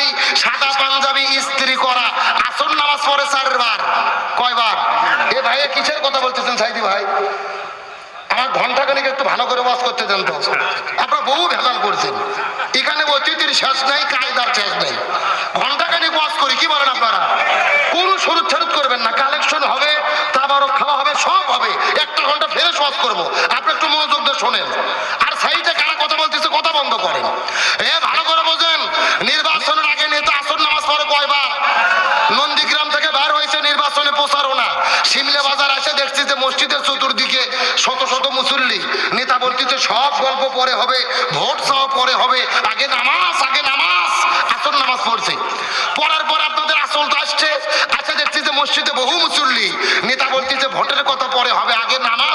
পাঞ্জাবি, সাদা পাঞ্জাবি ইস্ত্রি করা, আসর নামাজ পড়ে 4 বার। কয়বার? এ ভাই কিসের কথা বলতেছেন সাইদি ভাই? আমার ঘন্টাখানিক একটু ভালো করে ওয়াজ করতে দেন তো। আপনারা বহু ভেজাল করছেন, এখানে অতিথির শেষ নেই, কায়দার শেষ নেই। ঘন্টাখানিক ওয়াজ করি, কি বলেন আপনারা? কোন সরুদ ছাড়ুদ করবেন না, কালেকশন হবে, তারপরও খাওয়া হবে, সব হবে। 1 ঘন্টা ফেরত ওয়াজ করবো, আপনি একটু মনোযোগ দিয়ে শোনেন। আর সাইডে কারা কথা বলতেছে কথা বন্ধ করেন। ভালো করে বোঝেন, নির্বাচনের আগে নেতা আসর নামাজ পড়ে কয়বার? নন্দীগ্রাম থেকে বার হয়েছে নির্বাচনে প্রচারণা, শিমলে বাজার এসে দেখছি যে মসজিদের চতুর্দিকে শত শত মুসল্লি। নেতা বলতেছে সব গল্প পরে হবে, ভোট চাওয়া পরে হবে, আগে নামাজ, আগে নামাজ। আসর নামাজ পড়ছে, পড়ার পর আপনাদের আসলটা আসছে, দেখছি যে মসজিদে বহু মুসল্লি। নেতা বলতেছে ভোটের কথা পরে হবে, আগে নামাজ।